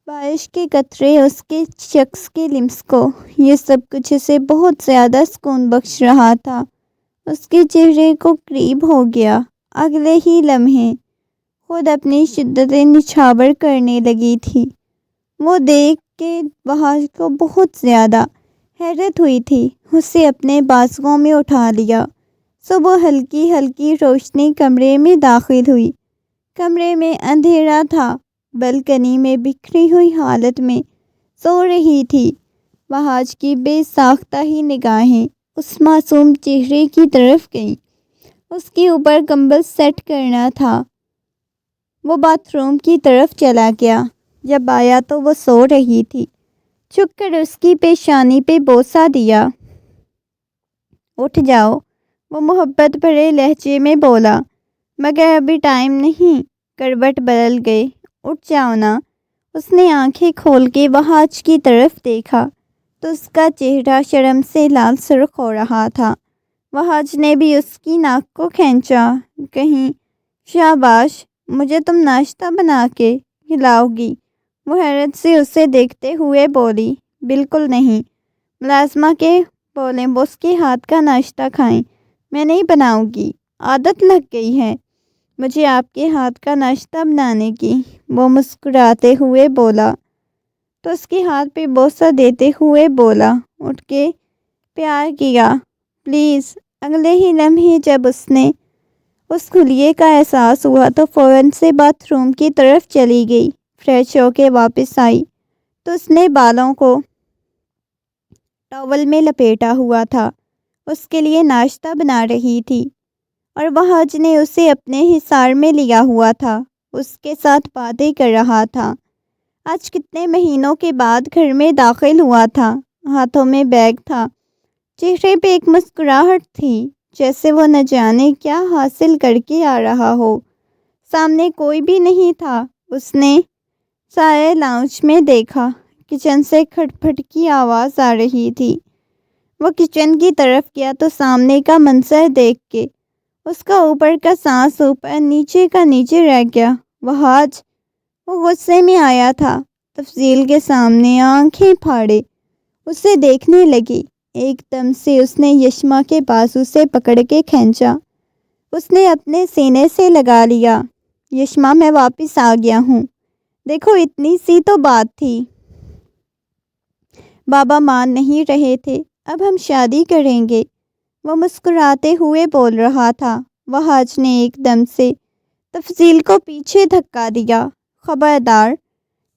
[SPEAKER 1] بارش کے قطرے، اس کے شخص کے لمس کو، یہ سب کچھ اسے بہت زیادہ سکون بخش رہا تھا۔ اس کے چہرے کو قریب ہو گیا، اگلے ہی لمحے خود اپنی شدت نچھاور کرنے لگی تھی۔ وہ دیکھ کے وہاج کو بہت زیادہ حیرت ہوئی تھی، اسے اپنے بازوؤں میں اٹھا لیا۔ صبح ہلکی ہلکی روشنی کمرے میں داخل ہوئی۔ کمرے میں اندھیرا تھا، بالکنی میں بکھری ہوئی حالت میں سو رہی تھی وہاج کی بے ساختہ ہی نگاہیں اس معصوم چہرے کی طرف گئیں۔ اس کے اوپر کمبل سیٹ کرنا تھا۔ وہ باتھ روم کی طرف چلا گیا، جب آیا تو وہ سو رہی تھی۔ جھک کر اس کی پیشانی پہ بوسہ دیا۔ اٹھ جاؤ، وہ محبت بھرے لہجے میں بولا، مگر ابھی ٹائم نہیں۔ کروٹ بدل گئے، اٹھ جاؤ نا۔ اس نے آنکھیں کھول کے وہاج کی طرف دیکھا تو اس کا چہرہ شرم سے لال سرخ ہو رہا تھا۔ وہاج نے بھی اس کی ناک کو کھینچا، کہیں شاباش، مجھے تم ناشتہ بنا کے کھلاؤ گی؟ وہ حیرت سے اسے دیکھتے ہوئے بولی، بالکل نہیں۔ ملازمہ کے بولیں بوس کے ہاتھ کا ناشتہ کھائیں، میں نہیں بناؤں گی، عادت لگ گئی ہے مجھے آپ کے ہاتھ کا ناشتہ بنانے کی، وہ مسکراتے ہوئے بولا تو اس کے ہاتھ پہ بوسہ دیتے ہوئے بولا، اٹھ کے پیار کیا پلیز۔ اگلے ہی لمحے جب اس نے اس خلیے کا احساس ہوا تو فوراً سے باتھ روم کی طرف چلی گئی۔ فریش ہو کے واپس آئی تو اس نے بالوں کو ٹاول میں لپیٹا ہوا تھا، اس کے لیے ناشتہ بنا رہی تھی، اور وہاج نے اسے اپنے حصار میں لیا ہوا تھا، اس کے ساتھ باتیں کر رہا تھا۔ آج کتنے مہینوں کے بعد گھر میں داخل ہوا تھا، ہاتھوں میں بیگ تھا، چہرے پہ ایک مسکراہٹ تھی، جیسے وہ نہ جانے کیا حاصل کر کے آ رہا ہو۔ سامنے کوئی بھی نہیں تھا۔ اس نے سارے لاؤنج میں دیکھا، کچن سے کھٹ پھٹ کی آواز آ رہی تھی۔ وہ کچن کی طرف گیا تو سامنے کا منظر دیکھ کے اس کا اوپر کا سانس اوپر نیچے کا نیچے رہ گیا۔ وہاج، وہ غصے میں آیا تھا، تفصیل کے سامنے آنکھیں پھاڑے اسے دیکھنے لگی۔ ایک دم سے اس نے یشما کے بازو سے پکڑ کے کھینچا، اس نے اپنے سینے سے لگا لیا۔ یشما، میں واپس آ گیا ہوں، دیکھو اتنی سی تو بات تھی، بابا مان نہیں رہے تھے، اب ہم شادی کریں گے، وہ مسکراتے ہوئے بول رہا تھا۔ وہاج نے ایک دم سے تفصیل کو پیچھے دھکا دیا، خبردار،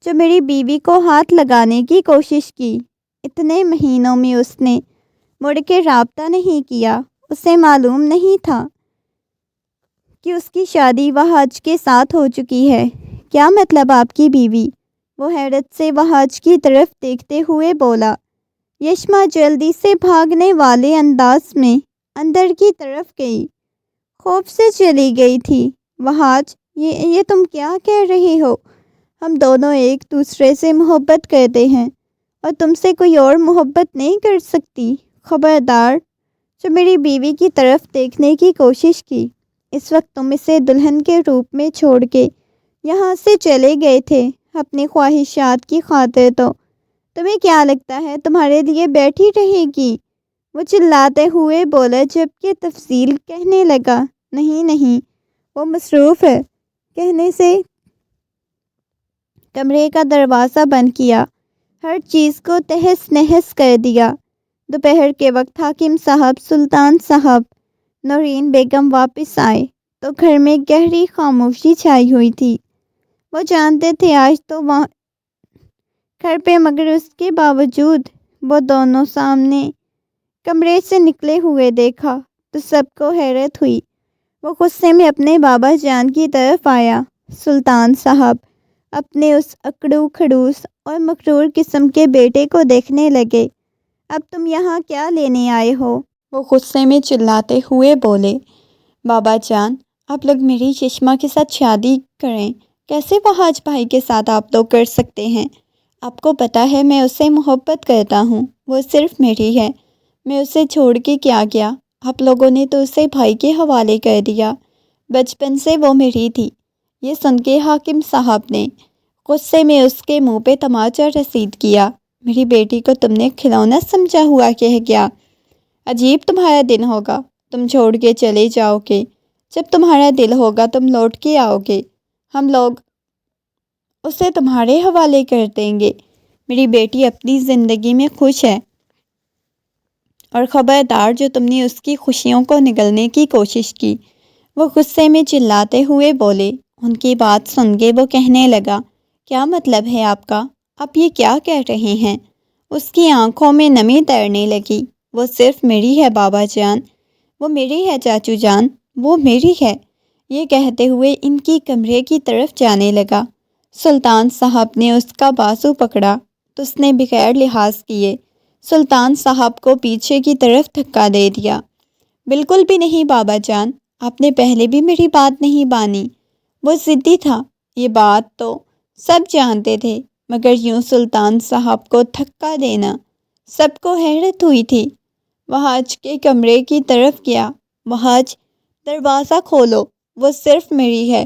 [SPEAKER 1] جو میری بیوی کو ہاتھ لگانے کی کوشش کی۔ اتنے مہینوں میں اس نے مڑ کے رابطہ نہیں کیا، اسے معلوم نہیں تھا کہ اس کی شادی وہاج کے ساتھ ہو چکی ہے۔ کیا مطلب آپ کی بیوی؟ وہ حیرت سے وہاج کی طرف دیکھتے ہوئے بولا۔ یشما جلدی سے بھاگنے والے انداز میں اندر کی طرف گئی، خوف سے چلی گئی تھی۔ وہاج، یہ تم کیا کہہ رہے ہو؟ ہم دونوں ایک دوسرے سے محبت کرتے ہیں اور تم سے کوئی اور محبت نہیں کر سکتی، خبردار، جو میری بیوی کی طرف دیکھنے کی کوشش کی۔ اس وقت تم اسے دلہن کے روپ میں چھوڑ کے یہاں سے چلے گئے تھے اپنی خواہشات کی خاطر، تو تمہیں کیا لگتا ہے تمہارے لیے بیٹھی رہے گی؟ وہ چلاتے ہوئے بولا، جبکہ تفصیل کہنے لگا، نہیں نہیں، وہ مصروف ہے۔ کہنے سے کمرے کا دروازہ بند کیا، ہر چیز کو تہس نہس کر دیا۔ دوپہر کے وقت حاکم صاحب، سلطان صاحب، نورین بیگم واپس آئے تو گھر میں گہری خاموشی چھائی ہوئی تھی۔ وہ جانتے تھے آج تو وہاں گھر پہ، مگر اس کے باوجود وہ دونوں سامنے کمرے سے نکلے ہوئے دیکھا تو سب کو حیرت ہوئی۔ وہ غصے میں اپنے بابا جان کی طرف آیا۔ سلطان صاحب اپنے اس اکڑو کھڑوس اور مغرور قسم کے بیٹے کو دیکھنے لگے۔ اب تم یہاں کیا لینے آئے ہو؟ وہ غصے میں چلاتے ہوئے بولے۔ بابا جان، آپ لوگ میری چشمہ کے ساتھ شادی کریں، کیسے وہاج بھائی کے ساتھ آپ لوگ کر سکتے ہیں؟ آپ کو پتہ ہے میں اسے محبت کرتا ہوں، وہ صرف میری ہے، میں اسے چھوڑ کے کیا گیا؟ آپ لوگوں نے تو اسے بھائی کے حوالے کر دیا، بچپن سے وہ میری تھی۔ یہ سن کے حاکم صاحب نے غصے میں اس کے منہ پہ تماچا رسید کیا۔ میری بیٹی کو تم نے کھلونا سمجھا ہوا کہہ گیا؟ عجیب تمہارا دن ہوگا، تم چھوڑ کے چلے جاؤ گے، جب تمہارا دل ہوگا تم لوٹ کے آؤ گے، ہم لوگ اسے تمہارے حوالے کر دیں گے۔ میری بیٹی اپنی زندگی میں خوش ہے، اور خبردار جو تم نے اس کی خوشیوں کو نگلنے کی کوشش کی۔ وہ غصے میں چلاتے ہوئے بولے۔ ان کی بات سن کے وہ کہنے لگا، کیا مطلب ہے آپ کا؟ آپ یہ کیا کہہ رہے ہیں؟ اس کی آنکھوں میں نمی تیرنے لگی۔ وہ صرف میری ہے بابا جان، وہ میری ہے چاچو جان، وہ میری ہے۔ یہ کہتے ہوئے ان کی کمرے کی طرف جانے لگا۔ سلطان صاحب نے اس کا بازو پکڑا تو اس نے بغیر لحاظ کیے سلطان صاحب کو پیچھے کی طرف دھکا دے دیا۔ بالکل بھی نہیں بابا جان، آپ نے پہلے بھی میری بات نہیں مانی۔ وہ ضدی تھا، یہ بات تو سب جانتے تھے، مگر یوں سلطان صاحب کو دھکا دینا، سب کو حیرت ہوئی تھی۔ وہاج کے کمرے کی طرف گیا۔ وہاج، دروازہ کھولو، وہ صرف میری ہے،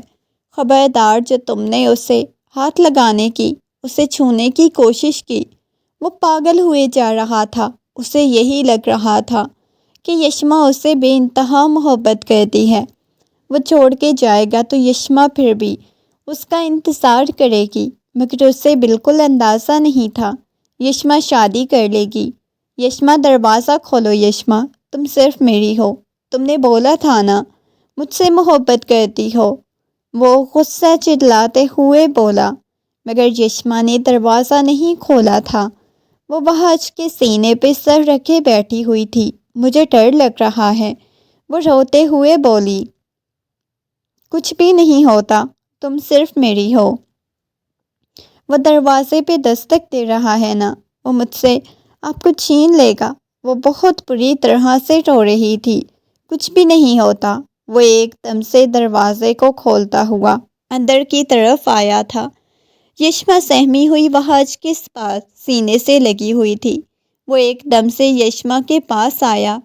[SPEAKER 1] خبردار جو تم نے اسے ہاتھ لگانے کی، اسے چھونے کی کوشش کی۔ وہ پاگل ہوئے جا رہا تھا، اسے یہی لگ رہا تھا کہ یشما اسے بے انتہا محبت کرتی ہے۔ وہ چھوڑ کے جائے گا تو یشما پھر بھی اس کا انتظار کرے گی، مگر اسے بالکل اندازہ نہیں تھا یشما شادی کر لے گی۔ یشما، دروازہ کھولو یشما، تم صرف میری ہو، تم نے بولا تھا نا مجھ سے محبت کرتی ہو۔ وہ غصہ چلاتے ہوئے بولا، مگر یشما نے دروازہ نہیں کھولا تھا۔ وہ وہاج کے سینے پہ سر رکھے بیٹھی ہوئی تھی۔ مجھے ڈر لگ رہا ہے، وہ روتے ہوئے بولی۔ کچھ بھی نہیں ہوتا، تم صرف میری ہو۔ وہ دروازے پہ دستک دے رہا ہے نا، وہ مجھ سے آپ کو چھین لے گا۔ وہ بہت بری طرح سے رو رہی تھی۔ کچھ بھی نہیں ہوتا۔ وہ ایک دم سے دروازے کو کھولتا ہوا اندر کی طرف آیا تھا۔ یشما سہمی ہوئی وہاج کے پاس سینے سے لگی ہوئی تھی۔ وہ ایک دم سے یشما کے پاس آیا۔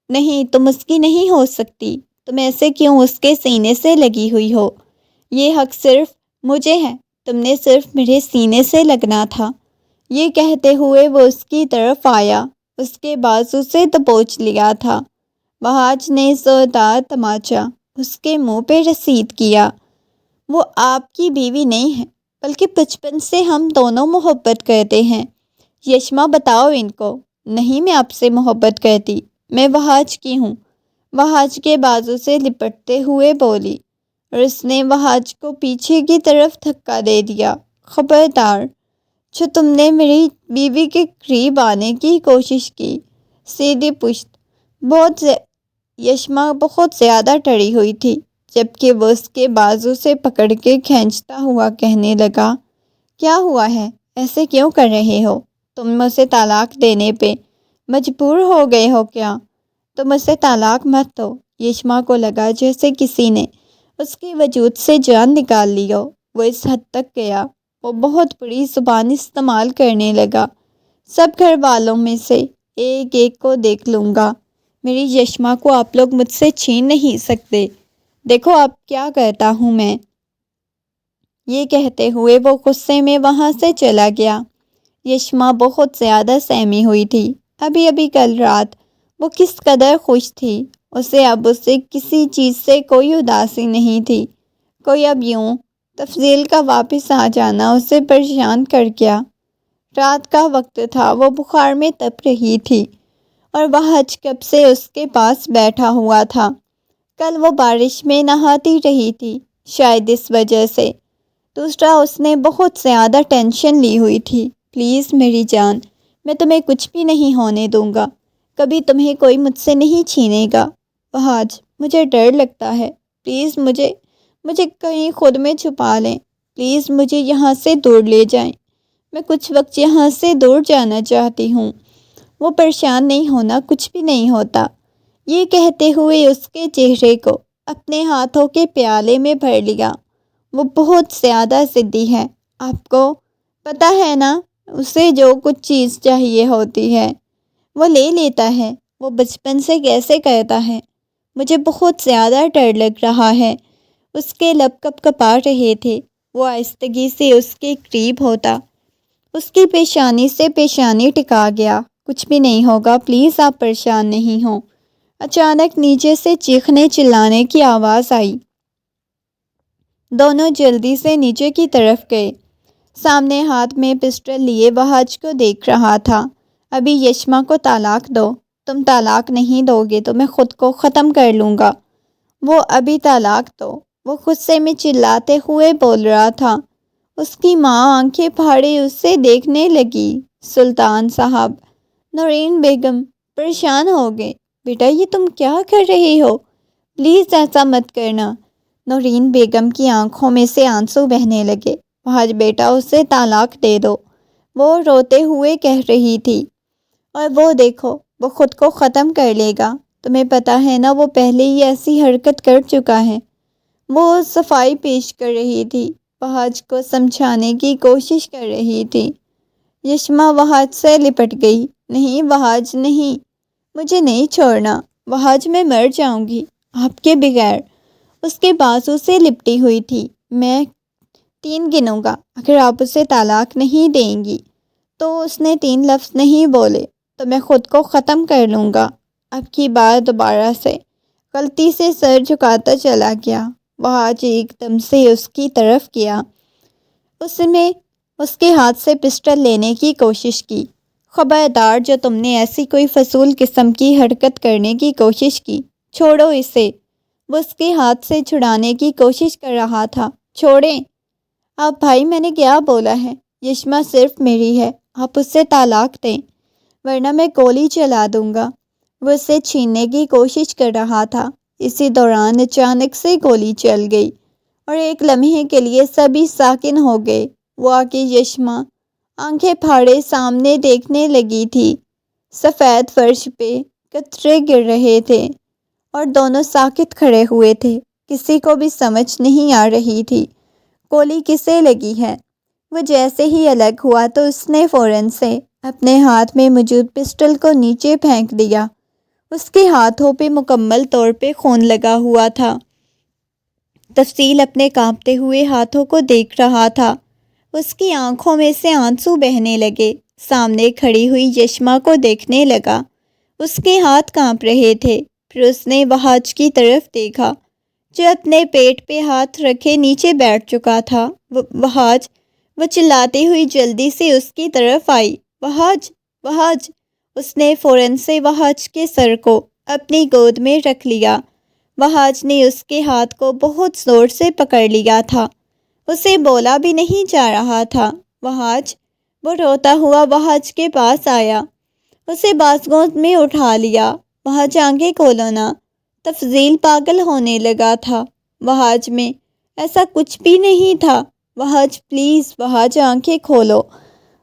[SPEAKER 1] نہیں، تم اس کی نہیں ہو سکتی، تم ایسے کیوں اس کے سینے سے لگی ہوئی ہو؟ یہ حق صرف مجھے ہے، تم نے صرف میرے سینے سے لگنا تھا۔ یہ کہتے ہوئے وہ اس کی طرف آیا، اس کے بازو سے دبوچ لیا تھا۔ وہاج نے زوردار تماچا اس کے منہ پہ رسید کیا۔ وہ آپ کی بیوی نہیں ہے، بلکہ بچپن سے ہم دونوں محبت کرتے ہیں۔ یشما، بتاؤ ان کو۔ نہیں، میں آپ سے محبت کرتی، میں وہاج کی ہوں، وہاج کے بازو سے لپٹتے ہوئے بولی، اور اس نے وہاج کو پیچھے کی طرف دھکا دے دیا۔ خبردار، جو تم نے میری بیوی کے قریب آنے کی کوشش کی، سیدھی پشت۔ یشما بہت زیادہ ڈری ہوئی تھی، جبکہ وہ اس کے بازو سے پکڑ کے کھینچتا ہوا کہنے لگا، کیا ہوا ہے؟ ایسے کیوں کر رہے ہو؟ تم اسے طلاق دینے پہ مجبور ہو گئے ہو کیا؟ تم اسے طلاق مت دو۔ یشما کو لگا جیسے کسی نے اس کے وجود سے جان نکال لی ہو۔ وہ اس حد تک گیا، وہ بہت بری زبان استعمال کرنے لگا۔ سب گھر والوں میں سے ایک ایک کو دیکھ لوں گا، میری یشما کو آپ لوگ مجھ سے چھین نہیں سکتے۔ دیکھو اب کیا کرتا ہوں میں۔ یہ کہتے ہوئے وہ غصے میں وہاں سے چلا گیا۔ یشما بہت زیادہ سہمی ہوئی تھی۔ ابھی ابھی کل رات وہ کس قدر خوش تھی۔ اسے کسی چیز سے کوئی اداسی نہیں تھی۔ کوئی اب یوں تفضیل کا واپس آ جانا اسے پریشان کر گیا۔ رات کا وقت تھا، وہ بخار میں تپ رہی تھی اور وہج کب سے اس کے پاس بیٹھا ہوا تھا۔ کل وہ بارش میں نہاتی رہی تھی، شاید اس وجہ سے۔ دوسرا، اس نے بہت زیادہ ٹینشن لی ہوئی تھی۔ پلیز میری جان، میں تمہیں کچھ بھی نہیں ہونے دوں گا، کبھی تمہیں کوئی مجھ سے نہیں چھینے گا۔ وہج، مجھے ڈر لگتا ہے، پلیز مجھے کہیں خود میں چھپا لیں، پلیز مجھے یہاں سے دور لے جائیں، میں کچھ وقت یہاں سے دور جانا چاہتی ہوں۔ وہ پریشان نہیں ہونا، کچھ بھی نہیں ہوتا۔ یہ کہتے ہوئے اس کے چہرے کو اپنے ہاتھوں کے پیالے میں بھر لیا۔ وہ بہت زیادہ ضدی ہے، آپ کو پتہ ہے نا، اسے جو کچھ چیز چاہیے ہوتی ہے وہ لے لیتا ہے۔ وہ بچپن سے کیسے کرتا ہے؟ مجھے بہت زیادہ ڈر لگ رہا ہے۔ اس کے لب کپ کپا رہے تھے۔ وہ آہستگی سے اس کے قریب ہوتا، اس کی پیشانی سے پیشانی ٹکا گیا۔ کچھ بھی نہیں ہوگا، پلیز آپ پریشان نہیں ہوں۔ اچانک نیچے سے چیخنے چلانے کی آواز آئی۔ دونوں جلدی سے نیچے کی طرف گئے۔ سامنے ہاتھ میں پسٹل لیے وہج کو دیکھ رہا تھا۔ ابھی یشما کو طلاق دو، تم طلاق نہیں دو گے تو میں خود کو ختم کر لوں گا۔ وہ ابھی طلاق دو، وہ غصے میں چلاتے ہوئے بول رہا تھا۔ اس کی ماں آنکھیں پھاڑے اسے دیکھنے لگی۔ سلطان صاحب، نورین بیگم پریشان ہو گئے۔ بیٹا، یہ تم کیا کر رہی ہو؟ پلیز ایسا مت کرنا۔ نورین بیگم کی آنکھوں میں سے آنسو بہنے لگے۔ وہج بیٹا، اسے طلاق دے دو، وہ روتے ہوئے کہہ رہی تھی۔ اور وہ دیکھو، وہ خود کو ختم کر لے گا، تمہیں پتہ ہے نا، وہ پہلے ہی ایسی حرکت کر چکا ہے۔ وہ صفائی پیش کر رہی تھی، وہج کو سمجھانے کی کوشش کر رہی تھی۔ یشما وہج سے لپٹ گئی۔ نہیں وہج، نہیں، مجھے نہیں چھوڑنا، وہج میں مر جاؤں گی آپ کے بغیر۔ اس کے بازو سے لپٹی ہوئی تھی۔ میں 3 گنوں گا، اگر آپ اسے طلاق نہیں دیں گی تو اس نے 3 لفظ نہیں بولے تو میں خود کو ختم کر لوں گا۔ اب کی بار دوبارہ سے غلطی سے سر جھکاتا چلا گیا۔ وہج ایک دم سے اس کی طرف کیا۔ اس نے اس کے ہاتھ سے پسٹل لینے کی کوشش کی۔ خبردار، جو تم نے ایسی کوئی فضول قسم کی حرکت کرنے کی کوشش کی، چھوڑو اسے۔ وہ اس کے ہاتھ سے چھڑانے کی کوشش کر رہا تھا۔ چھوڑیں آپ بھائی، میں نے کیا بولا ہے؟ یشما صرف میری ہے، آپ اسے طلاق دیں ورنہ میں گولی چلا دوں گا۔ وہ اسے چھیننے کی کوشش کر رہا تھا۔ اسی دوران اچانک سے گولی چل گئی اور ایک لمحے کے لیے سبھی ساکن ہو گئے۔ وہ آ کے یشما آنکھیں پھاڑے سامنے دیکھنے لگی تھی۔ سفید فرش پہ قطرے گر رہے تھے اور دونوں ساکت کھڑے ہوئے تھے۔ کسی کو بھی سمجھ نہیں آ رہی تھی گولی کسے لگی ہے۔ وہ جیسے ہی الگ ہوا تو اس نے فوراً سے اپنے ہاتھ میں موجود پسٹل کو نیچے پھینک دیا۔ اس کے ہاتھوں پہ مکمل طور پہ خون لگا ہوا تھا۔ تفصیل اپنے کانپتے ہوئے ہاتھوں کو دیکھ رہا تھا۔ اس کی آنکھوں میں سے آنسو بہنے لگے۔ سامنے کھڑی ہوئی یشما کو دیکھنے لگا۔ اس کے ہاتھ کانپ رہے تھے۔ پھر اس نے وہج کی طرف دیکھا جو اپنے پیٹ پہ ہاتھ رکھے نیچے بیٹھ چکا تھا۔ وہج، وہ چلاتی ہوئی جلدی سے اس کی طرف آئی۔ وہج، وہج! اس نے فوراً سے وہج کے سر کو اپنی گود میں رکھ لیا۔ وہج نے اس کے ہاتھ کو بہت زور سے پکڑ لیا تھا۔ اسے بولا بھی نہیں جا رہا تھا۔ وہج! وہ روتا ہوا وہج کے پاس آیا، اسے بازوؤں میں اٹھا لیا۔ وہج، آنکھیں کھولو نا۔ تفضیل پاگل ہونے لگا تھا۔ وہج میں ایسا کچھ بھی نہیں تھا۔ وہج پلیز، وہج آنکھیں کھولو۔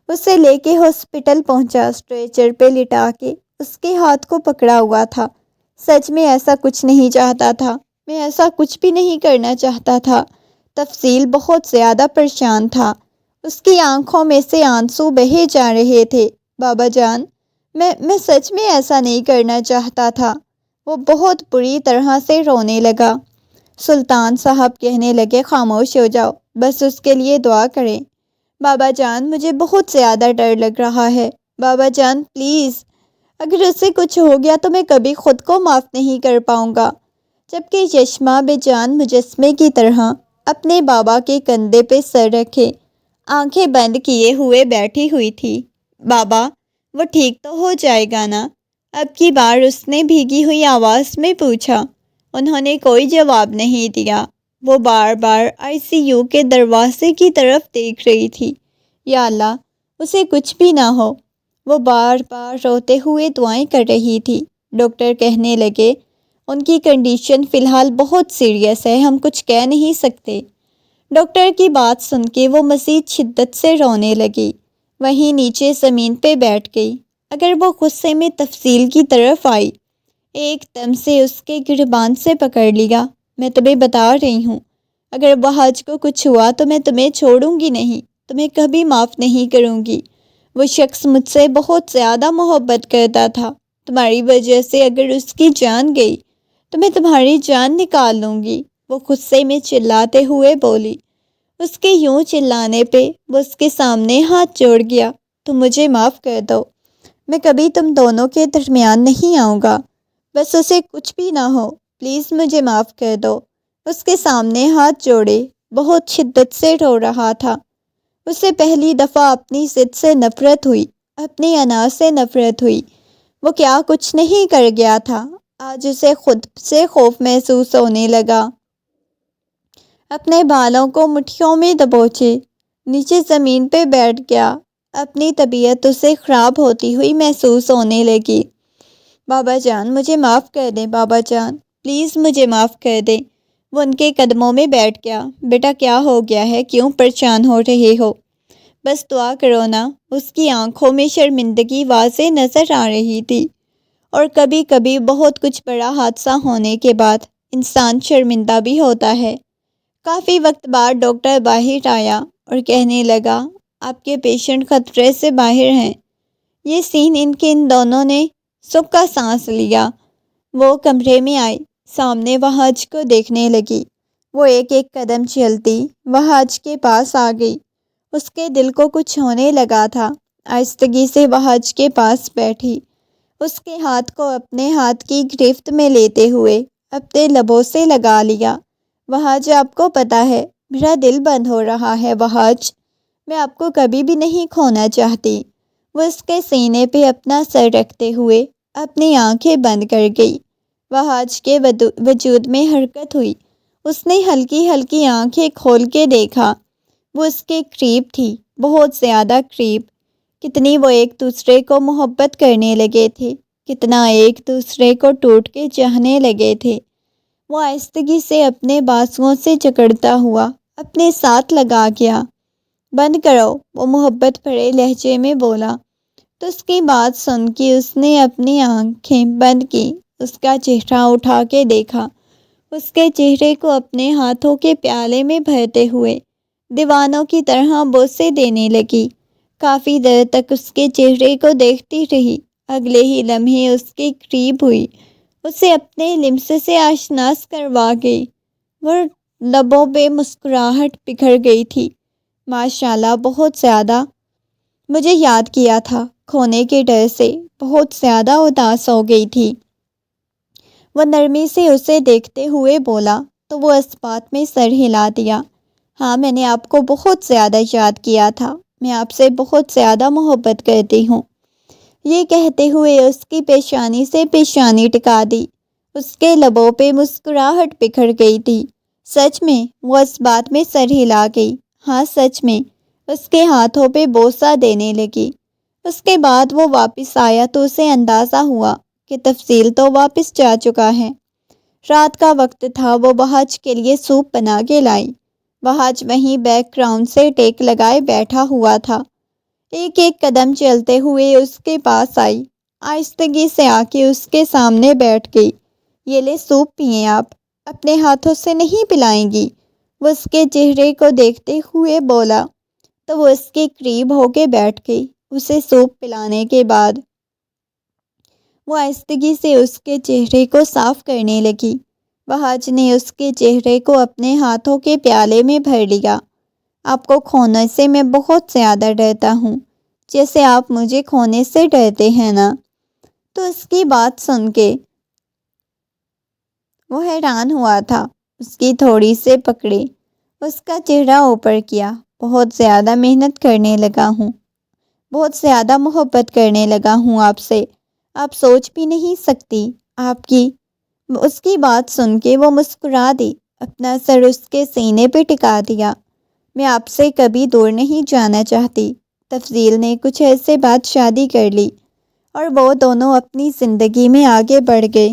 [SPEAKER 1] اسے لے کے ہاسپٹل پہنچا، اسٹریچر پہ لٹا کے اس کے ہاتھ کو پکڑا ہوا تھا۔ سچ میں ایسا کچھ نہیں چاہتا تھا، میں ایسا کچھ بھی نہیں کرنا چاہتا تھا۔ تفصیل بہت زیادہ پریشان تھا، اس کی آنکھوں میں سے آنسو بہے جا رہے تھے۔ بابا جان، میں سچ میں ایسا نہیں کرنا چاہتا تھا۔ وہ بہت بری طرح سے رونے لگا۔ سلطان صاحب کہنے لگے، خاموش ہو جاؤ، بس اس کے لیے دعا کریں۔ بابا جان، مجھے بہت زیادہ ڈر لگ رہا ہے۔ بابا جان پلیز، اگر اسے کچھ ہو گیا تو میں کبھی خود کو معاف نہیں کر پاؤں گا۔ جبکہ یشما بے جان مجسمے کی طرح اپنے بابا کے کندھے پہ سر رکھے آنکھیں بند کیے ہوئے بیٹھی ہوئی تھی۔ بابا، وہ ٹھیک تو ہو جائے گا نا؟ اب کی بار اس نے بھیگی ہوئی آواز میں پوچھا۔ انہوں نے کوئی جواب نہیں دیا۔ وہ بار بار ICU کے دروازے کی طرف دیکھ رہی تھی۔ یا اللہ، اسے کچھ بھی نہ ہو۔ وہ بار بار روتے ہوئے دعائیں کر رہی تھی۔ ڈاکٹر کہنے لگے، ان کی کنڈیشن فی الحال بہت سیریس ہے، ہم کچھ کہہ نہیں سکتے۔ ڈاکٹر کی بات سن کے وہ مزید شدت سے رونے لگی۔ وہیں نیچے زمین پہ بیٹھ گئی۔ اگر وہ غصے میں تفصیل کی طرف آئی، ایک دم سے اس کے گریبان سے پکڑ لیا۔ میں تمہیں بتا رہی ہوں، اگر بہاج کو کچھ ہوا تو میں تمہیں چھوڑوں گی نہیں، تمہیں کبھی معاف نہیں کروں گی۔ وہ شخص مجھ سے بہت زیادہ محبت کرتا تھا۔ تمہاری وجہ سے اگر اس کی جان گئی تو میں تمہاری جان نکال لوں گی، وہ غصے میں چلاتے ہوئے بولی۔ اس کے یوں چلانے پہ وہ اس کے سامنے ہاتھ جوڑ گیا۔ تم مجھے معاف کر دو، میں کبھی تم دونوں کے درمیان نہیں آؤں گا، بس اسے کچھ بھی نہ ہو، پلیز مجھے معاف کر دو۔ اس کے سامنے ہاتھ جوڑے بہت شدت سے رو رہا تھا۔ اسے پہلی دفعہ اپنی ضد سے نفرت ہوئی، اپنی انا سے نفرت ہوئی۔ وہ کیا کچھ نہیں کر گیا تھا، آج اسے خود سے خوف محسوس ہونے لگا۔ اپنے بالوں کو مٹھیوں میں دبوچے نیچے زمین پہ بیٹھ گیا۔ اپنی طبیعت اسے خراب ہوتی ہوئی محسوس ہونے لگی۔ بابا جان، مجھے معاف کر دیں، بابا جان پلیز مجھے معاف کر دیں۔ وہ ان کے قدموں میں بیٹھ گیا۔ بیٹا، کیا ہو گیا ہے؟ کیوں پریشان ہو رہے ہو؟ بس دعا کرو نا۔ اس کی آنکھوں میں شرمندگی واضح نظر آ رہی تھی۔ اور کبھی کبھی بہت کچھ بڑا حادثہ ہونے کے بعد انسان شرمندہ بھی ہوتا ہے۔ کافی وقت بعد ڈاکٹر باہر آیا اور کہنے لگا، آپ کے پیشنٹ خطرے سے باہر ہیں۔ یہ سین ان دونوں نے سکھ کا سانس لیا۔ وہ کمرے میں آئی، سامنے وہاج کو دیکھنے لگی۔ وہ ایک ایک قدم چلتی وہاج کے پاس آ گئی۔ اس کے دل کو کچھ ہونے لگا تھا۔ آہستگی سے وہاج کے پاس بیٹھی، اس کے ہاتھ کو اپنے ہاتھ کی گرفت میں لیتے ہوئے اپنے لبوں سے لگا لیا۔ وہاج، آپ کو پتہ ہے میرا دل بند ہو رہا ہے وہاج، میں آپ کو کبھی بھی نہیں کھونا چاہتی۔ وہ اس کے سینے پہ اپنا سر رکھتے ہوئے اپنی آنکھیں بند کر گئی۔ وہاج کے وجود میں حرکت ہوئی۔ اس نے ہلکی ہلکی آنکھیں کھول کے دیکھا۔ وہ اس کے قریب تھی، بہت زیادہ قریب۔ کتنی وہ ایک دوسرے کو محبت کرنے لگے تھے، کتنا ایک دوسرے کو ٹوٹ کے چاہنے لگے تھے۔ وہ آہستگی سے اپنے بازوؤں سے جکڑتا ہوا اپنے ساتھ لگا گیا۔ بند کرو، وہ محبت بھرے لہجے میں بولا۔ تو اس کی بات سن کے اس نے اپنی آنکھیں بند کی، اس کا چہرہ اٹھا کے دیکھا۔ اس کے چہرے کو اپنے ہاتھوں کے پیالے میں بھرتے ہوئے دیوانوں کی طرح بوسے دینے لگی۔ کافی دیر تک اس کے چہرے کو دیکھتی رہی۔ اگلے ہی لمحے اس کے قریب ہوئی، اسے اپنے لمس سے آشناس کروا گئی۔ وہ لبوں پہ مسکراہٹ بکھر گئی تھی۔ ماشاءاللہ، بہت زیادہ مجھے یاد کیا تھا، کھونے کے ڈر سے بہت زیادہ اداس ہو گئی تھی۔ وہ نرمی سے اسے دیکھتے ہوئے بولا تو وہ اس بات میں سر ہلا دیا۔ ہاں، میں نے آپ کو بہت زیادہ یاد کیا تھا، میں آپ سے بہت زیادہ محبت کرتی ہوں۔ یہ کہتے ہوئے اس کی پیشانی سے پیشانی ٹکا دی۔ اس کے لبوں پہ مسکراہٹ بکھر گئی تھی۔ سچ میں؟ وہ اس بات میں سر ہلا گئی۔ ہاں سچ میں۔ اس کے ہاتھوں پہ بوسہ دینے لگی۔ اس کے بعد وہ واپس آیا تو اسے اندازہ ہوا کہ تفصیل تو واپس جا چکا ہے۔ رات کا وقت تھا، وہ وہاج کے لیے سوپ بنا کے لائی۔ وہاج وہیں بیک گراؤنڈ سے ٹیک لگائے بیٹھا ہوا تھا۔ ایک ایک قدم چلتے ہوئے اس کے پاس آئی، آہستگی سے آ کے اس کے سامنے بیٹھ گئی۔ یہ لے سوپ پئیں آپ، اپنے ہاتھوں سے نہیں پلائیں گی؟ وہ اس کے چہرے کو دیکھتے ہوئے بولا تو وہ اس کے قریب ہو کے بیٹھ گئی۔ اسے سوپ پلانے کے بعد وہ آہستگی سے اس کے چہرے کو صاف کرنے لگی۔ وہاج نے اس کے چہرے کو اپنے ہاتھوں کے پیالے میں بھر لیا۔ آپ کو کھونے سے میں بہت زیادہ ڈرتا ہوں، جیسے آپ مجھے کھونے سے ڈرتے ہیں نا۔ تو اس کی بات سن کے وہ حیران ہوا تھا، اس کی تھوڑی سے پکڑے، اس کا چہرہ اوپر کیا۔ بہت زیادہ محنت کرنے لگا ہوں، بہت زیادہ محبت کرنے لگا ہوں آپ سے، آپ سوچ بھی نہیں سکتی۔ آپ کی اس کی بات سن کے وہ مسکرا دی، اپنا سر اس کے سینے پہ ٹکا دیا۔ میں آپ سے کبھی دور نہیں جانا چاہتی۔ تفضیل نے کچھ ایسے بعد شادی کر لی اور وہ دونوں اپنی زندگی میں آگے بڑھ گئے۔